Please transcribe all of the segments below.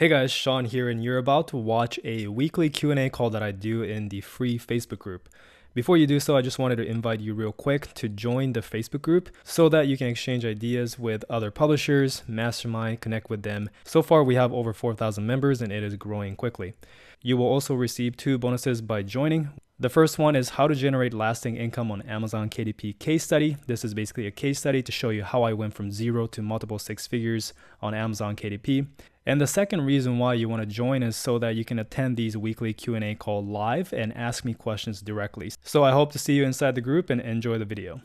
Hey guys, Sean here, and you're about to watch a weekly Q&A call that I do in the free Facebook group. Before you do so, I just wanted to invite you real quick to join the Facebook group so that you can exchange ideas with other publishers, mastermind, connect with them. So far, we have over 4,000 members and it is growing quickly. You will also receive 2 bonuses by joining. The first one is how to generate lasting income on Amazon KDP case study. This is basically a case study to show you how I went from 0 to multiple 6 figures on Amazon KDP. And the second reason why you want to join is so that you can attend these weekly Q&A call live and ask me questions directly. So I hope to see you inside the group and enjoy the video.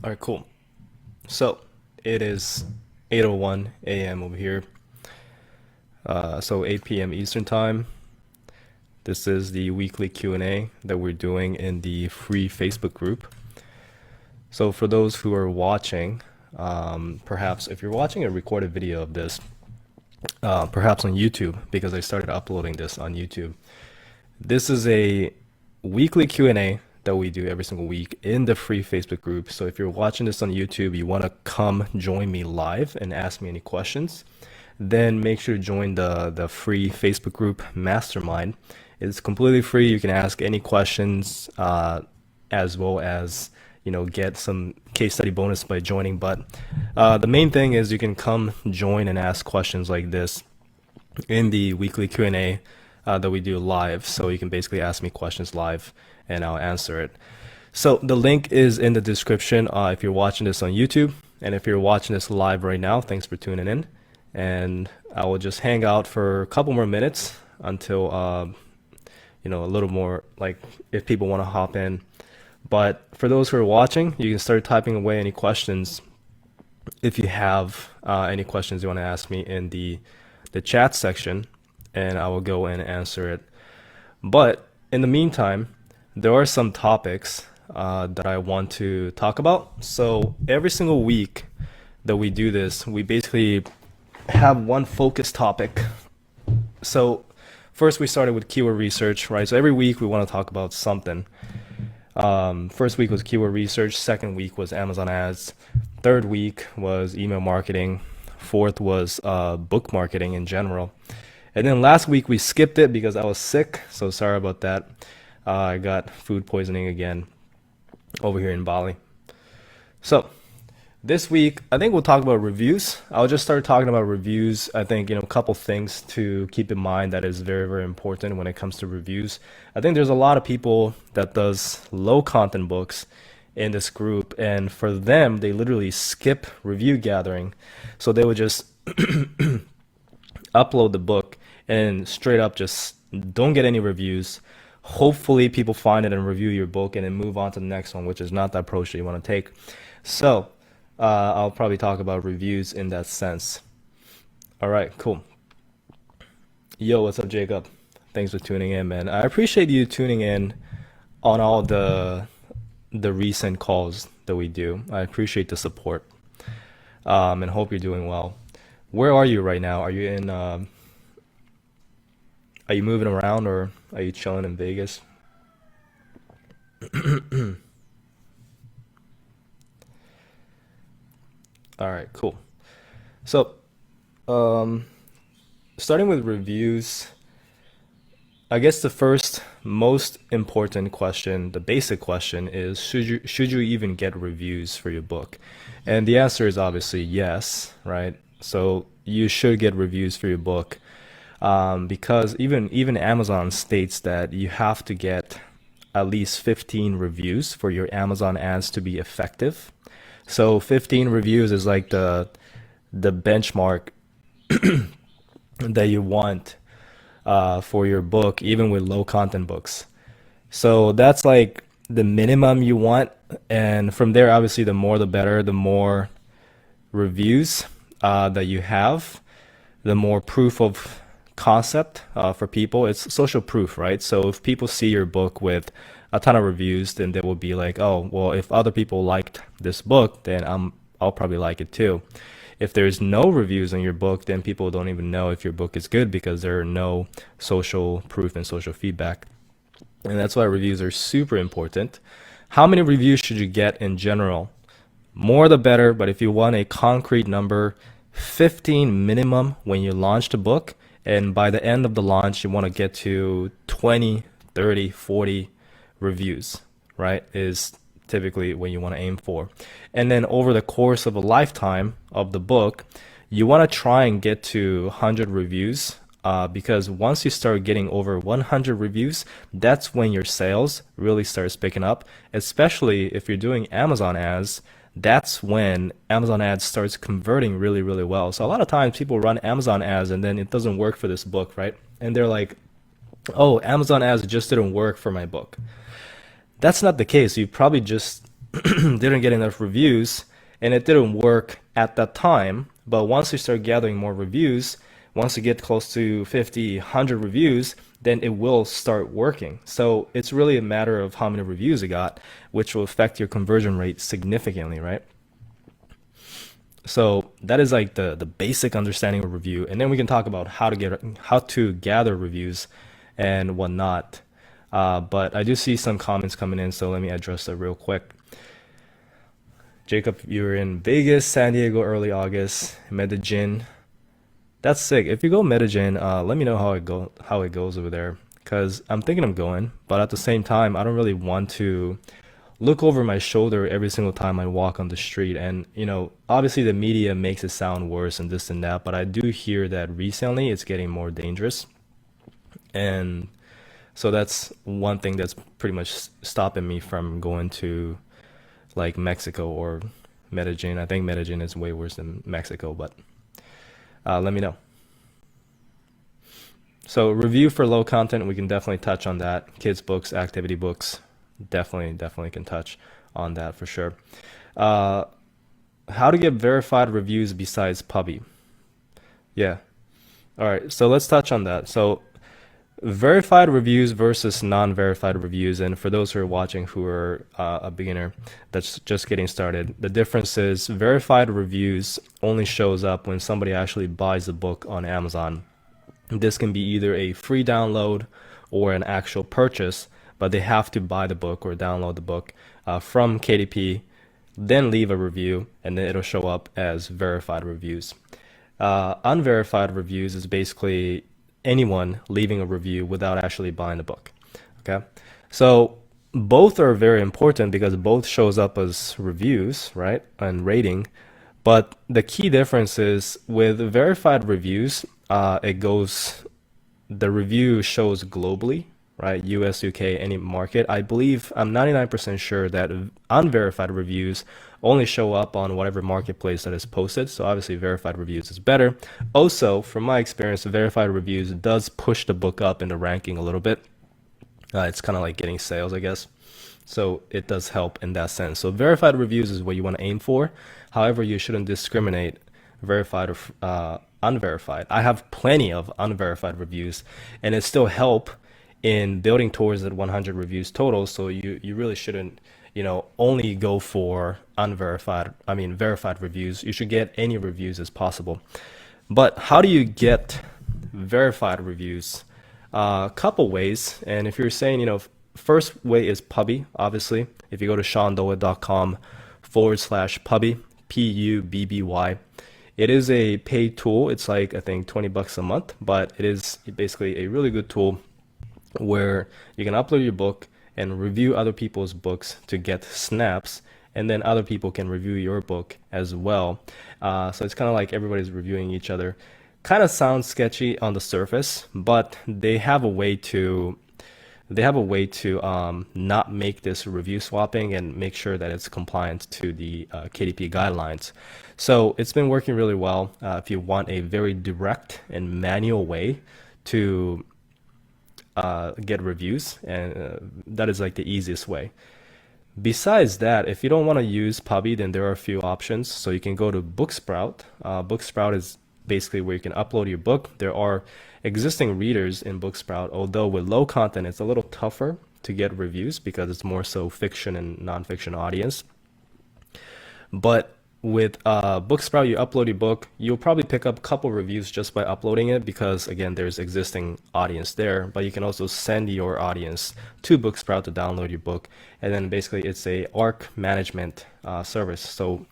All right, cool. So it is 8:01 a.m. over here. So 8 p.m. Eastern time. This is the weekly Q&A that we're doing in the free Facebook group. So for those who are watching, perhaps if you're watching a recorded video of this, perhaps on YouTube, because I started uploading this on YouTube. This is a weekly Q&A that we do every single week in the free Facebook group. So if you're watching this on YouTube, you want to come join me live and ask me any questions, then make sure to join the free Facebook group Mastermind. It's completely free. You can ask any questions as well as get some case study bonus by joining. But the main thing is you can come join and ask questions like this in the weekly Q&A that we do live. So you can basically ask me questions live and I'll answer it. So the link is in the description if you're watching this on YouTube. And if you're watching this live right now, thanks for tuning in. And I will just hang out for a couple more minutes until a little more, like if people want to hop in. But for those who are watching, you can start typing away any questions if you have any questions you want to ask me in the chat section, and I will go and answer it. But in the meantime, there are some topics that I want to talk about. So every single week that we do this, we basically have one focus topic. So first we started with keyword research, right? So every week we want to talk about something. First week was keyword research, second week was Amazon ads, third week was email marketing, fourth was book marketing in general. And then last week we skipped it because I was sick, so sorry about that. I got food poisoning again over here in Bali. So this week, I think we'll talk about reviews. I'll just start talking about reviews. I think, a couple things to keep in mind that is very, very important when it comes to reviews. I think there's a lot of people that does low content books in this group, and for them, they literally skip review gathering. So they would just upload the book and straight up just don't get any reviews. Hopefully people find it and review your book and then move on to the next one, which is not the approach that you want to take. So I'll probably talk about reviews in that sense. All right, cool. Yo, what's up, Jacob? Thanks for tuning in, man. I appreciate you tuning in on all the recent calls that we do. I appreciate the support, and hope you're doing well. Where are you right now? Are you in? Are you moving around or are you chilling in Vegas? All right, cool. So, starting with reviews, I guess the first most important question, the basic question is, should you even get reviews for your book? And the answer is obviously yes, right? So you should get reviews for your book, because even Amazon states that you have to get at least 15 reviews for your Amazon ads to be effective. So 15 reviews is like the benchmark that you want for your book, even with low content books. So that's like the minimum you want. And from there, obviously, the more the better. The more reviews that you have, the more proof of concept for people. It's social proof, right? So if people see your book with a ton of reviews, then they will be like, oh, well, if other people liked this book, then I'll probably like it too. If there's no reviews on your book, then people don't even know if your book is good because there are no social proof and social feedback. And that's why reviews are super important. How many reviews should you get in general? More the better, but if you want a concrete number, 15 minimum when you launch the book, and by the end of the launch you want to get to 20, 30, 40 reviews, right? Is typically what you want to aim for. And then over the course of a lifetime of the book, you want to try and get to 100 reviews, because once you start getting over 100 reviews, that's when your sales really starts picking up, especially if you're doing Amazon ads. That's when Amazon ads starts converting really, really well. So a lot of times people run Amazon ads and then it doesn't work for this book, right? And they're like, oh, Amazon ads just didn't work for my book. That's not the case. You probably just didn't get enough reviews and it didn't work at that time. But once you start gathering more reviews, once you get close to 50, 100 reviews, then it will start working. So it's really a matter of how many reviews you got, which will affect your conversion rate significantly, right? So that is like the basic understanding of review. And then we can talk about how to gather reviews and whatnot. But I do see some comments coming in, so let me address that real quick. Jacob, you were in Vegas, San Diego, early August, Medellin. That's sick. If you go Medellin, let me know how it goes over there, because I'm thinking of going, but at the same time, I don't really want to look over my shoulder every single time I walk on the street. And obviously the media makes it sound worse and this and that, but I do hear that recently it's getting more dangerous, and so that's one thing that's pretty much stopping me from going to like Mexico or Medellin. I think Medellin is way worse than Mexico, but let me know. So review for low content, we can definitely touch on that. Kids books, activity books, definitely can touch on that for sure. How to get verified reviews besides Puppy? Yeah. All right. So let's touch on that. So verified reviews versus non-verified reviews, and for those who are watching who are a beginner that's just getting started, the difference is verified reviews only shows up when somebody actually buys the book on Amazon. This can be either a free download or an actual purchase, but they have to buy the book or download the book from KDP, then leave a review, and then it'll show up as verified reviews. Unverified reviews is basically anyone leaving a review without actually buying the book. Okay, so both are very important because both shows up as reviews, right, and rating. But the key difference is with verified reviews, the review shows globally, right? US, UK, any market. I believe I'm 99% sure that unverified reviews only show up on whatever marketplace that is posted. So obviously verified reviews is better. Also, from my experience, verified reviews does push the book up in the ranking a little bit. It's kind of like getting sales, I guess. So it does help in that sense. So verified reviews is what you want to aim for. However, you shouldn't discriminate verified or unverified. I have plenty of unverified reviews, and it still help in building towards that 100 reviews total. So you really shouldn't only go for verified reviews. You should get any reviews as possible. But how do you get verified reviews? A couple ways. And if you're saying, first way is Puppy, obviously. If you go to seandoa.com/Puppy, PUBBY, it is a paid tool. It's like, I think, $20 a month, but it is basically a really good tool where you can upload your book and review other people's books to get snaps, and then other people can review your book as well. So it's kind of like everybody's reviewing each other. Kind of sounds sketchy on the surface, but they have a way to not make this review swapping and make sure that it's compliant to the KDP guidelines. So it's been working really well. If you want a very direct and manual way to get reviews, and that is like the easiest way. Besides that, if you don't want to use Puppy, then there are a few options. So you can go to Booksprout. Booksprout is basically where you can upload your book. There are existing readers in Booksprout, although with low content, it's a little tougher to get reviews because it's more so fiction and nonfiction audience. But with Booksprout, you upload your book, you'll probably pick up a couple reviews just by uploading it because, again, there's existing audience there. But you can also send your audience to Booksprout to download your book. And then basically it's a ARC management service. So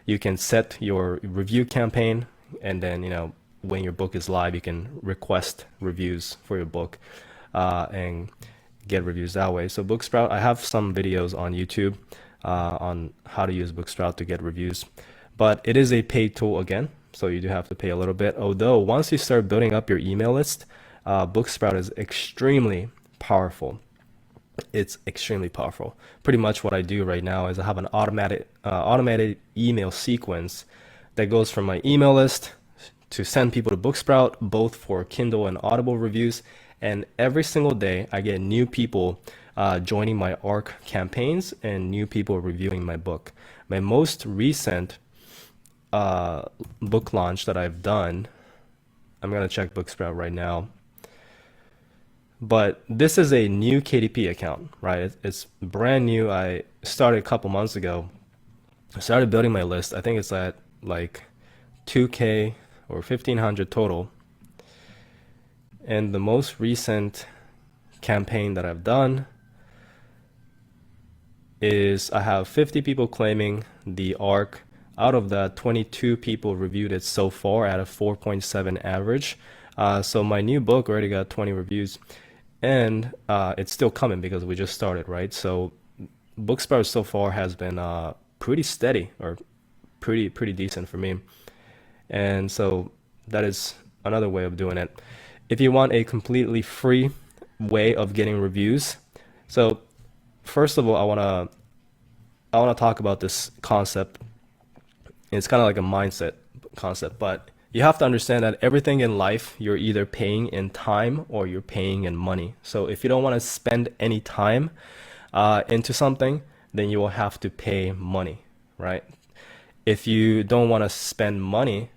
you can set your review campaign, and then when your book is live, you can request reviews for your book and get reviews that way. So Booksprout, I have some videos on YouTube on how to use Booksprout to get reviews, but it is a paid tool again, so you do have to pay a little bit. Although once you start building up your email list, Booksprout is extremely powerful. It's extremely powerful. Pretty much what I do right now is I have an automated email sequence that goes from my email list to send people to Booksprout, both for Kindle and Audible reviews. And every single day, I get new people joining my ARC campaigns and new people reviewing my book. My most recent book launch that I've done, I'm going to check Booksprout right now. But this is a new KDP account, right? It's brand new. I started a couple months ago. I started building my list. I think it's at like 2K or 1,500 total. And the most recent campaign that I've done is I have 50 people claiming the ARC. Out of that, 22 people reviewed it so far at a 4.7 average. So my new book already got 20 reviews. And it's still coming because we just started, right? So Booksprout so far has been pretty steady, or pretty decent for me. And so that is another way of doing it. If you want a completely free way of getting reviews, so first of all, I wanna talk about this concept. It's kind of like a mindset concept, but you have to understand that everything in life, you're either paying in time or you're paying in money. So if you don't want to spend any time into something, then you will have to pay money, right? If you don't want to spend money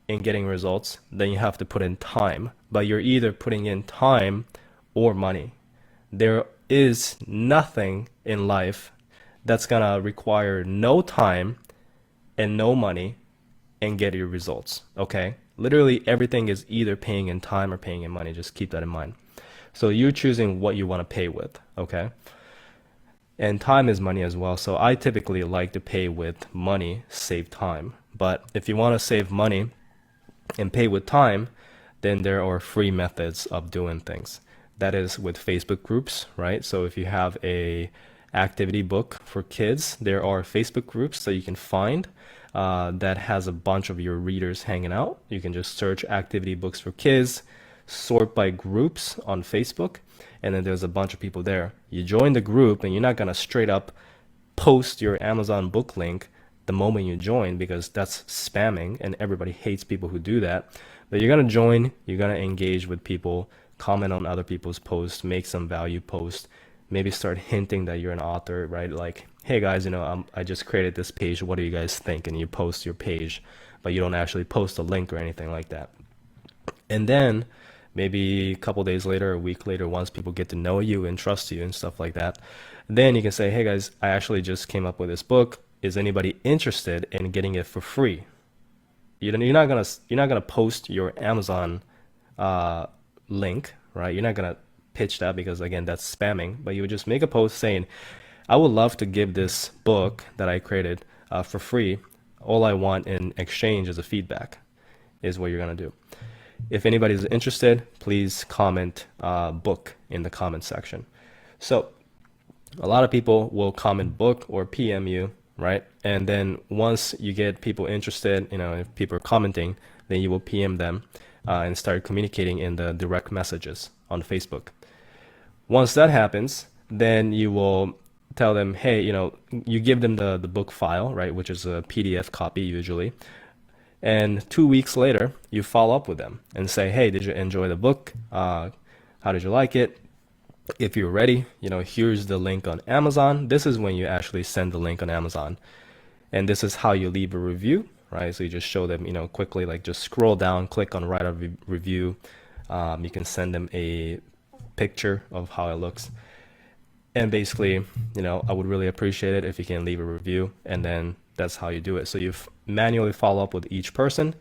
in getting results, then you have to put in time. But you're either putting in time or money. There is nothing in life that's going to require no time and no money and get your results, okay? Literally everything is either paying in time or paying in money. Just keep that in mind. So you're choosing what you want to pay with, okay? And time is money as well. So I typically like to pay with money, save time. But if you want to save money and pay with time, then there are free methods of doing things. That is with Facebook groups, right? So if you have a activity book for kids, there are Facebook groups that you can find that has a bunch of your readers hanging out. You can just search activity books for kids, sort by groups on Facebook, and then there's a bunch of people there. You join the group and you're not gonna straight up post your Amazon book link the moment you join, because that's spamming and everybody hates people who do that. But you're gonna join, you're gonna engage with people, comment on other people's posts, make some value posts, maybe start hinting that you're an author, right? Like, hey guys, I just created this page. What do you guys think? And you post your page, but you don't actually post a link or anything like that. And then maybe a couple days later, a week later, once people get to know you and trust you and stuff like that, then you can say, hey guys, I actually just came up with this book. Is anybody interested in getting it for free? You're not gonna post your Amazon link, right? You're not gonna pitch that because again, that's spamming. But you would just make a post saying, I would love to give this book that I created for free. All I want in exchange is a feedback, is what you're gonna do. If anybody's interested, please comment book in the comment section. So a lot of people will comment book or PM you, right? And then once you get people interested, if people are commenting, then you will PM them and start communicating in the direct messages on Facebook. Once that happens, then you will tell them, hey, you give them the book file, right, which is a PDF copy usually. And 2 weeks later, you follow up with them and say, hey, did you enjoy the book? How did you like it? If you're ready, here's the link on Amazon. This is when you actually send the link on Amazon. And this is how you leave a review, right? So you just show them, quickly, like just scroll down, click on write a review. You can send them a picture of how it looks. And basically, I would really appreciate it if you can leave a review, and then that's how you do it. So you manually follow up with each person.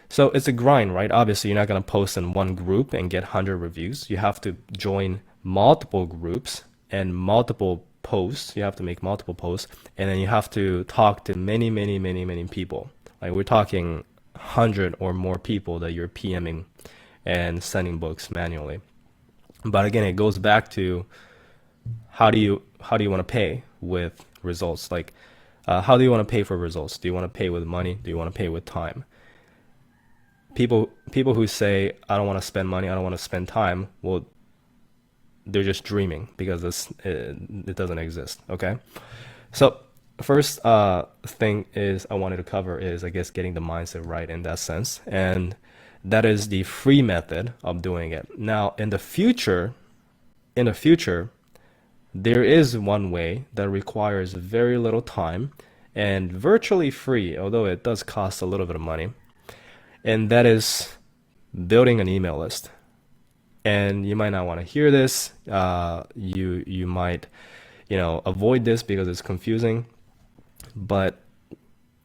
So it's a grind, right? Obviously, you're not going to post in one group and get 100 reviews. You have to join multiple groups and multiple posts. You have to make multiple posts, and then you have to talk to many people. Like we're talking 100 or more people that you're PMing and sending books manually. But again, it goes back to how do you want to pay with results? Like, how do you want to pay for results? Do you want to pay with money? Do you want to pay with time? People who say I don't want to spend money, I don't want to spend time, well, they're just dreaming because it doesn't exist. Okay, so first thing is I wanted to cover is, I guess, getting the mindset right in that sense, and that is the free method of doing it. Now, in the future, there is one way that requires very little time and virtually free, although it does cost a little bit of money, and that is building an email list. And you might not want to hear this. You might, avoid this because it's confusing, but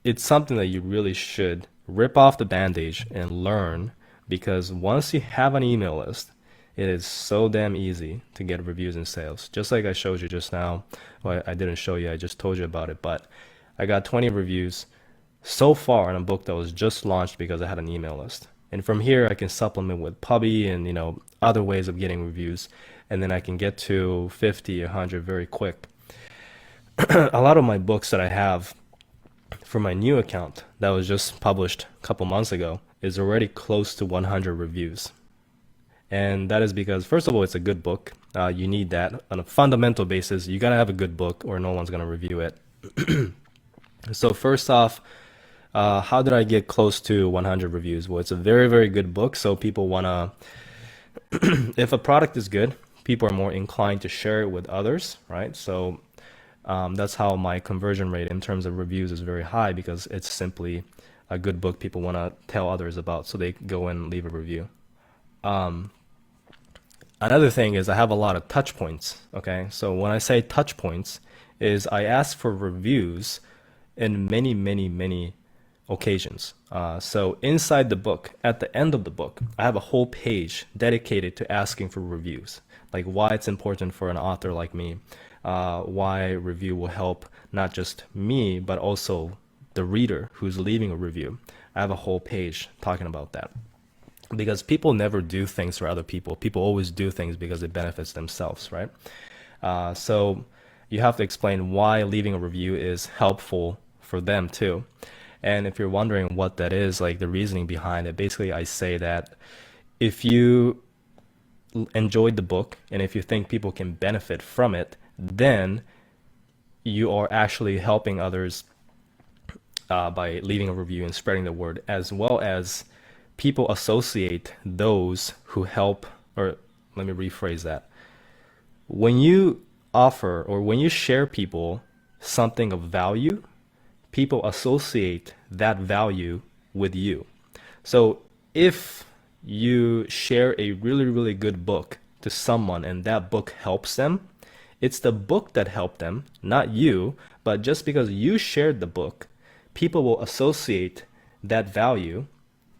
it's something that you really should rip off the bandage and learn, because once you have an email list, it is so damn easy to get reviews and sales. Just like I showed you just now. Well, I didn't show you, I just told you about it, but I got 20 reviews so far in a book that was just launched because I had an email list. And from here, I can supplement with Puppy and, other ways of getting reviews. And then I can get to 50, 100 very quick. A lot of my books that I have for my new account that was just published a couple months ago is already close to 100 reviews. And that is because, first of all, it's a good book. You need that on a fundamental basis. You got to have a good book or no one's going to review it. So first off, how did I get close to 100 reviews? Well, it's a very, very good book. So people want to, if a product is good, people are more inclined to share it with others, right? So that's how my conversion rate in terms of reviews is very high, because it's simply a good book people want to tell others about. So they go and leave a review. Another thing is I have a lot of touch points. Okay. So when I say touch points is I ask for reviews in many, many, many occasions. So inside the book, at the end of the book, I have a whole page dedicated to asking for reviews, like why it's important for an author like me, why review will help not just me, but also the reader who's leaving a review. I have a whole page talking about that, because people never do things for other people. People always do things because it benefits themselves, right? So you have to explain why leaving a review is helpful for them too. And if you're wondering what that is, like the reasoning behind it, basically I say that if you enjoyed the book and if you think people can benefit from it, then you are actually helping others by leaving a review and spreading the word, as well as people associate those who help, or let me rephrase that. When you offer or when you share people something of value, people associate that value with you. So if you share a really, really good book to someone and that book helps them, it's the book that helped them, not you. But just because you shared the book, people will associate that value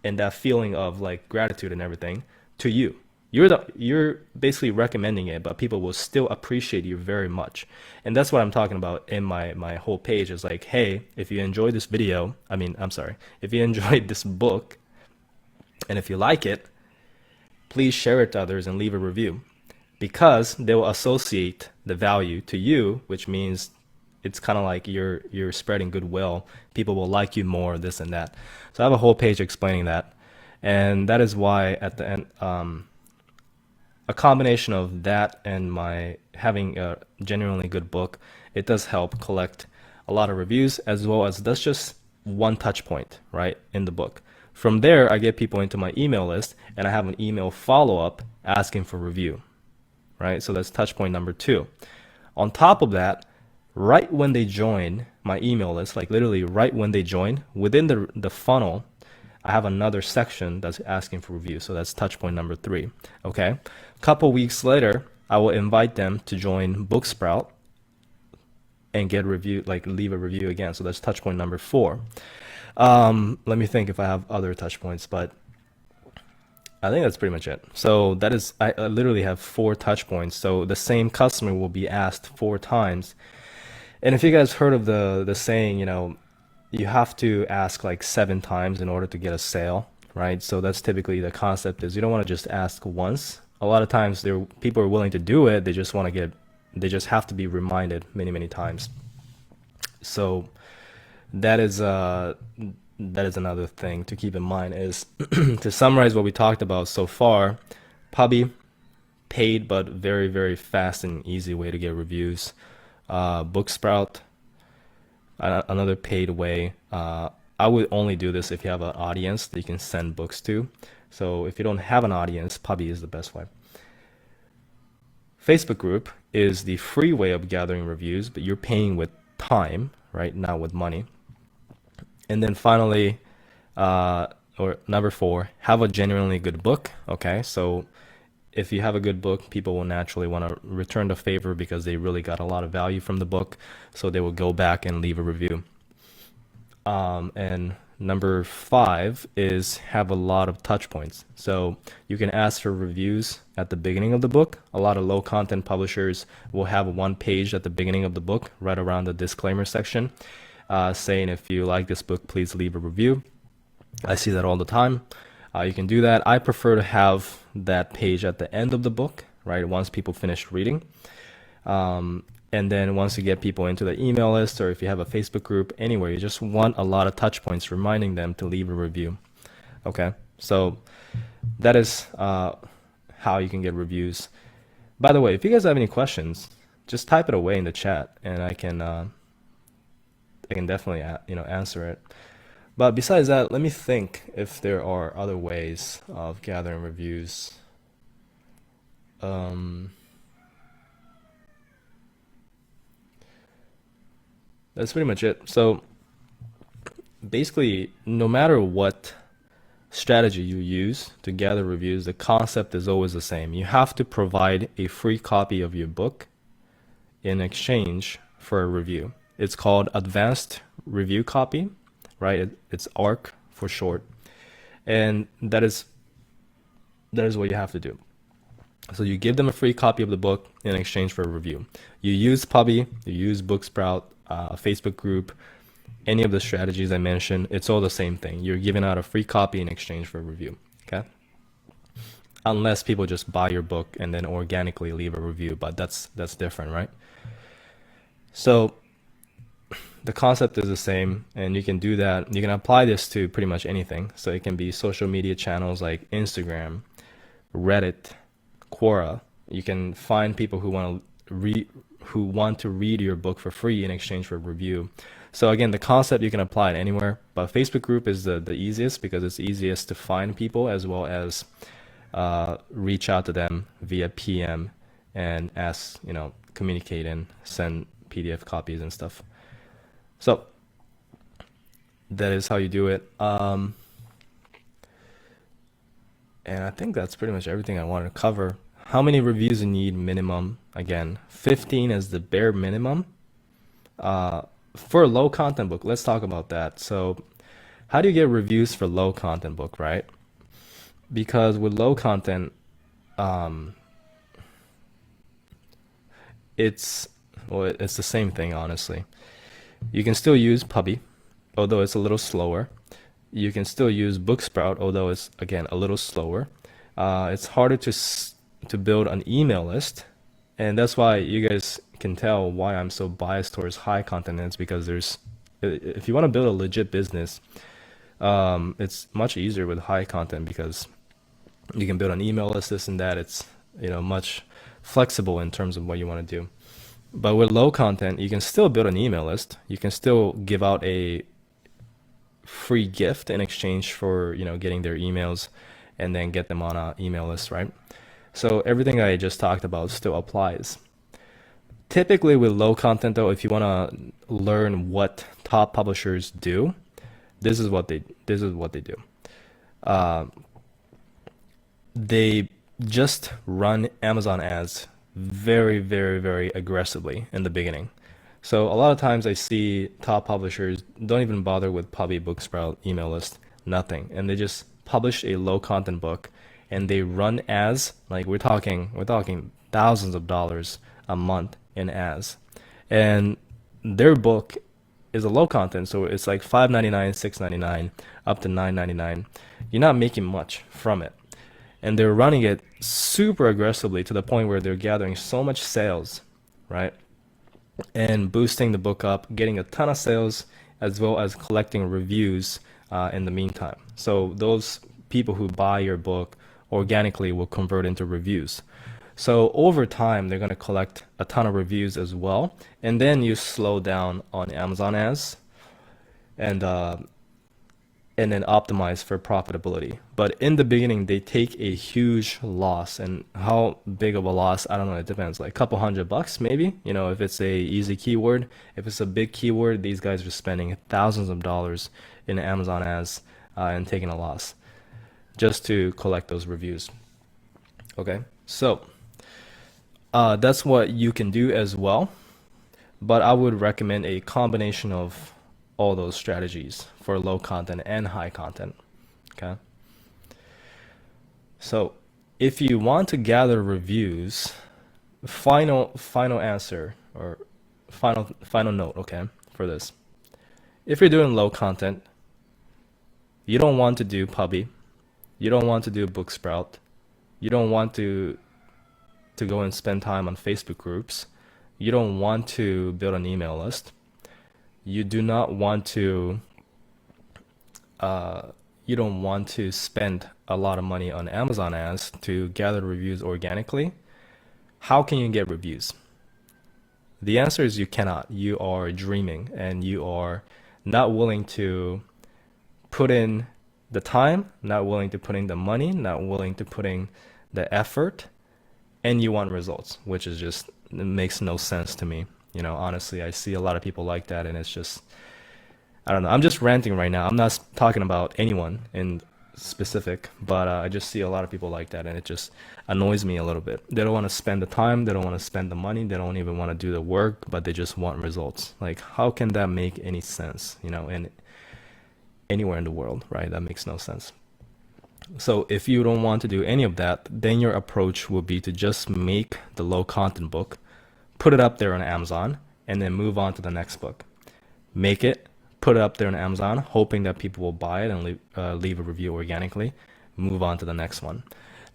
and that feeling of like gratitude and everything to you. You're basically recommending it, but people will still appreciate you very much. And that's what I'm talking about in my whole page is like, hey, if you enjoyed this video, if you enjoyed this book, and if you like it, please share it to others and leave a review, because they will associate the value to you, which means it's kind of like you're spreading goodwill. People will like you more, this and that. So I have a whole page explaining that. And that is why at the end, a combination of that and my having a genuinely good book, it does help collect a lot of reviews, as well as that's just one touch point, right, in the book. From there, I get people into my email list and I have an email follow-up asking for review, right? So that's touch point number 2. On top of that, right when they join my email list, like literally right when they join, within the funnel, I have another section that's asking for review. So that's touch point number 3. Okay. A couple weeks later, I will invite them to join Booksprout and get review, like leave a review again. So that's touch point number 4. Let me think if I have other touch points, but I think that's pretty much it. So that is, I literally have 4 touch points. So the same customer will be asked 4 times. And if you guys heard of the saying, you have to ask like 7 times in order to get a sale, right? So that's typically the concept is you don't want to just ask once. A lot of times there people are willing to do it. They just have to be reminded many, many times. So that is another thing to keep in mind is to summarize what we talked about so far, Puppy, paid but very, very fast and easy way to get reviews. Booksprout, another paid way. I would only do this if you have an audience that you can send books to. So if you don't have an audience, Puppy is the best way. Facebook group is the free way of gathering reviews, but you're paying with time, right? Not with money. And then finally, or number 4, have a genuinely good book. Okay, so if you have a good book, people will naturally want to return the favor because they really got a lot of value from the book. So they will go back and leave a review. And number 5 is have a lot of touch points. So you can ask for reviews at the beginning of the book. A lot of low content publishers will have one page at the beginning of the book, right around the disclaimer section, saying if you like this book, please leave a review. I see that all the time. You can do that. I prefer to have that page at the end of the book, right? Once people finish reading. And then once you get people into the email list, or if you have a Facebook group, anywhere, you just want a lot of touch points reminding them to leave a review. Okay, so that is how you can get reviews. By the way, if you guys have any questions, just type it away in the chat, and I can definitely answer it. But besides that, let me think if there are other ways of gathering reviews. That's pretty much it. So basically, no matter what strategy you use to gather reviews, the concept is always the same. You have to provide a free copy of your book in exchange for a review. It's called advanced review copy, right? It's ARC for short. And that is what you have to do. So you give them a free copy of the book in exchange for a review. You use Puppy, you use Booksprout, a Facebook group, any of the strategies I mentioned, it's all the same thing. You're giving out a free copy in exchange for a review, okay? Unless people just buy your book and then organically leave a review, but that's different, right? So the concept is the same, and you can do that. You can apply this to pretty much anything. So it can be social media channels like Instagram, Reddit, Quora. You can find people who want to read your book for free in exchange for a review. So again, the concept you can apply it anywhere, but Facebook group is the easiest because it's easiest to find people as well as reach out to them via PM and ask, communicate and send PDF copies and stuff. So that is how you do it. And I think that's pretty much everything I wanted to cover. How many reviews you need minimum? Again, 15 is the bare minimum. For a low content book, let's talk about that. So how do you get reviews for low content book, right? Because with low content, it's the same thing, honestly. You can still use Puppy, although it's a little slower. You can still use Booksprout, although it's, again, a little slower. It's harder to build an email list, and that's why you guys can tell why I'm so biased towards high content. It's because if you want to build a legit business, it's much easier with high content because you can build an email list, this and that. It's much flexible in terms of what you want to do. But with low content, you can still build an email list. You can still give out a free gift in exchange for getting their emails and then get them on an email list, right? So everything I just talked about still applies. Typically with low content though, if you want to learn what top publishers do, this is what they do. They just run Amazon ads very, very, very aggressively in the beginning. So a lot of times I see top publishers don't even bother with Puppy, Booksprout, email list, nothing. And they just publish a low content book and they run ads, like we're talking thousands of dollars a month in ads. And their book is a low content, so it's like $5.99, $6.99, up to $9.99. You're not making much from it. And they're running it super aggressively to the point where they're gathering so much sales, right? And boosting the book up, getting a ton of sales, as well as collecting reviews in the meantime. So those people who buy your book organically will convert into reviews. So over time, they're going to collect a ton of reviews as well. And then you slow down on Amazon ads and then optimize for profitability. But in the beginning, they take a huge loss. And how big of a loss, I don't know, it depends. Like a couple $100 maybe, you know, if it's a easy keyword. If it's a big keyword, these guys are spending thousands of dollars in Amazon ads and taking a loss just to collect those reviews. Okay, so that's what you can do as well. But I would recommend a combination of all those strategies for low content and high content. Okay. So if you want to gather reviews, final answer or final note, okay, for this. If you're doing low content, you don't want to do Puppy, you don't want to do Booksprout, you don't want to go and spend time on Facebook groups, you don't want to build an email list, you do not want to you don't want to spend a lot of money on Amazon ads to gather reviews organically. How can you get reviews? The answer is you cannot. You are dreaming and you are not willing to put in the time, not willing to put in the money, not willing to put in the effort, and you want results, which is just, it makes no sense to me. You know, honestly, I see a lot of people like that, and it's just, I don't know. I'm just ranting right now. I'm not talking about anyone in specific, but I just see a lot of people like that, and it just annoys me a little bit. They don't want to spend the time, they don't want to spend the money, they don't even want to do the work, but they just want results. Like, how can that make any sense, you know, in anywhere in the world, right? That makes no sense. So if you don't want to do any of that, then your approach will be to just make the low content book, put it up there on Amazon, and then move on to the next book. Make it, put it up there on Amazon, hoping that people will buy it and leave a review organically, move on to the next one.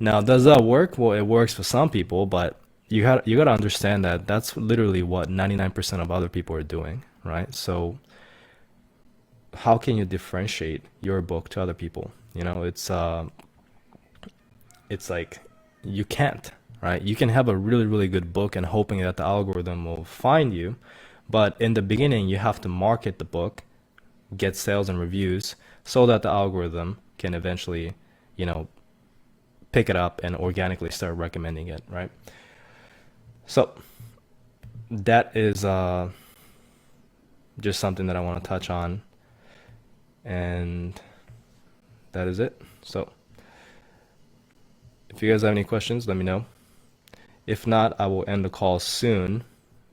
Now, does that work? Well, it works for some people, but you got to understand that that's literally what 99% of other people are doing, right? So how can you differentiate your book to other people? You know, it's like you can't, right? You can have a really, really good book and hoping that the algorithm will find you, but in the beginning, you have to market the book, get sales and reviews so that the algorithm can eventually, you know, pick it up and organically start recommending it, right? So that is just something that I want to touch on, and that is it. So if you guys have any questions, let me know. If not, I will end the call soon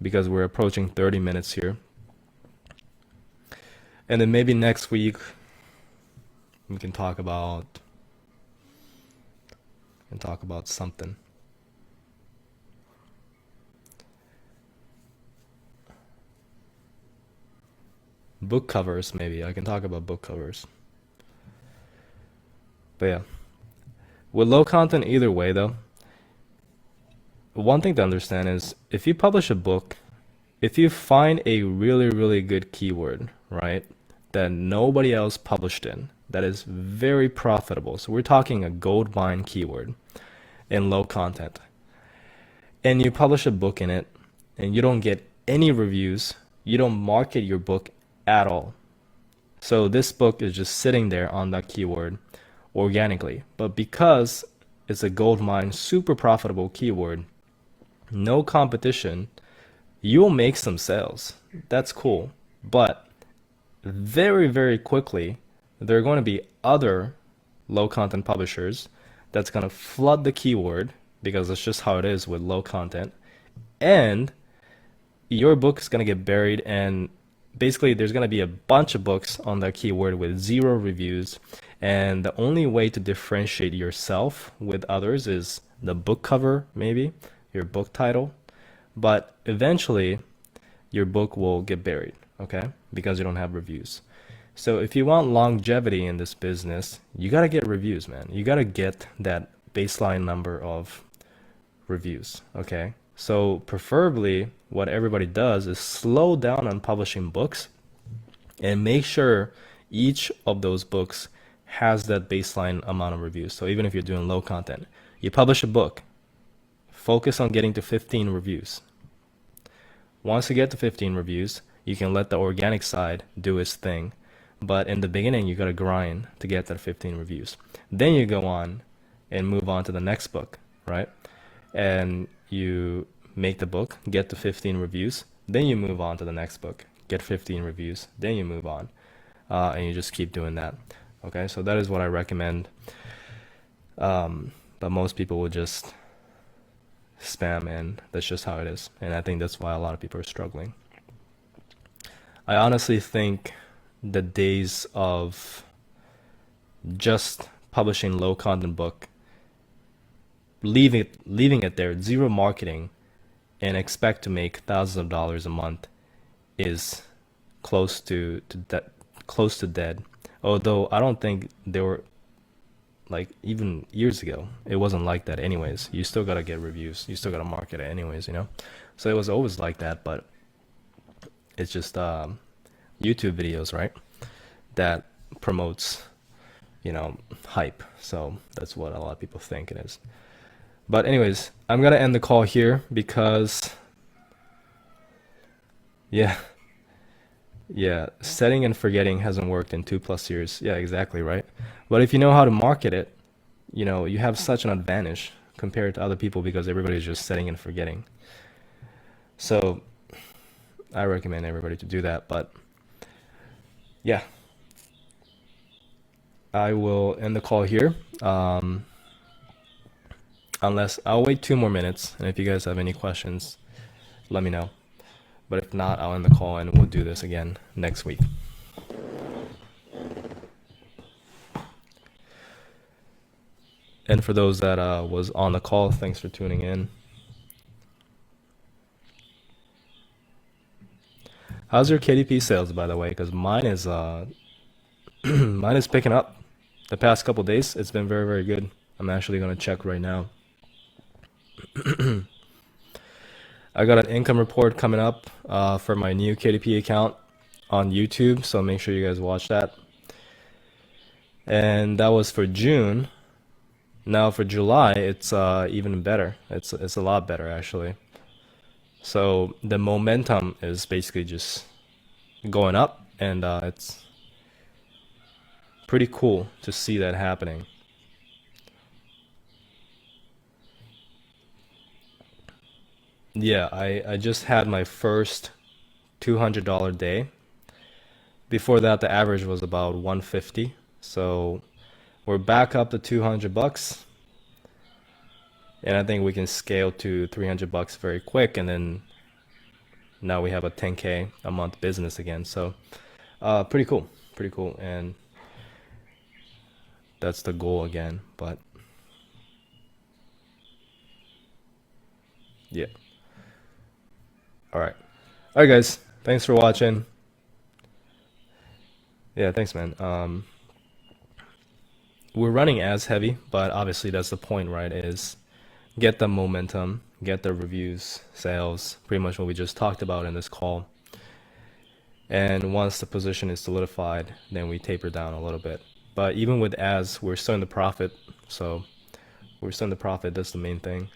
because we're approaching 30 minutes here. And then maybe next week we can talk about something. Book covers, maybe. I can talk about book covers. But yeah, with low content either way though, one thing to understand is if you publish a book, if you find a really, really good keyword, right, that nobody else published in, that is very profitable. So we're talking a gold mine keyword in low content. And you publish a book in it and you don't get any reviews, you don't market your book at all. So this book is just sitting there on that keyword organically. But because it's a gold mine, super profitable keyword, no competition, you'll make some sales. That's cool. But very, very quickly, there are going to be other low content publishers that's going to flood the keyword because that's just how it is with low content. And your book is going to get buried, and basically there's going to be a bunch of books on that keyword with 0 reviews. And the only way to differentiate yourself with others is the book cover, maybe your book title. But eventually your book will get buried, okay? because you don't have reviews. So if you want longevity in this business, you got to get reviews, man. You got to get that baseline number of reviews, okay? So preferably what everybody does is slow down on publishing books and make sure each of those books has that baseline amount of reviews. So even if you're doing low content, you publish a book, focus on getting to 15 reviews. Once you get to 15 reviews, you can let the organic side do its thing. But in the beginning, you got to grind to get that 15 reviews. Then you go on and move on to the next book, right? And you make the book, get to 15 reviews. Then you move on to the next book, get 15 reviews. Then you move on. And you just keep doing that. Okay, so that is what I recommend. But most people will just spam, and that's just how it is. And I think that's why a lot of people are struggling. I honestly think the days of just publishing low content book, leaving it there, zero marketing, and expect to make thousands of dollars a month is close to dead. Although I don't think they were, like, even years ago, it wasn't like that anyways. You still gotta get reviews, you still gotta market it anyways, you know? So it was always like that, but it's just YouTube videos, right? That promotes, hype. So that's what a lot of people think it is. But anyways, I'm gonna end the call here because, yeah, setting and forgetting hasn't worked in 2+ years. Yeah, exactly, right? But if you know how to market it, you have such an advantage compared to other people because everybody's just setting and forgetting. So I recommend everybody to do that. But yeah, I will end the call here. Unless I'll wait 2 more minutes, and if you guys have any questions, let me know. But if not, I'll end the call and we'll do this again next week. And for those that was on the call, thanks for tuning in. How's your KDP sales, by the way? Because mine is mine is picking up. The past couple days, it's been very, very good. I'm actually gonna check right now. I got an income report coming up for my new KDP account on YouTube, so make sure you guys watch that. And that was for June. Now for July, it's even better. It's a lot better actually. So the momentum is basically just going up, and it's pretty cool to see that happening. Yeah, I just had my first $200 day. Before that, the average was about 150. So we're back up to $200, and I think we can scale to $300 very quick. And then now we have a 10K a month business again. So pretty cool, and that's the goal again. But yeah. All right, guys. Thanks for watching. Yeah, thanks, man. We're running as heavy, but obviously that's the point, right? Is get the momentum, get the reviews, sales, pretty much what we just talked about in this call. And once the position is solidified, then we taper down a little bit. But even with ads, we're starting to profit. So we're starting to profit. That's the main thing.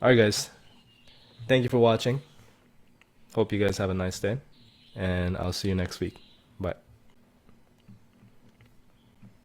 All right, guys. Thank you for watching. Hope you guys have a nice day, and I'll see you next week. Bye.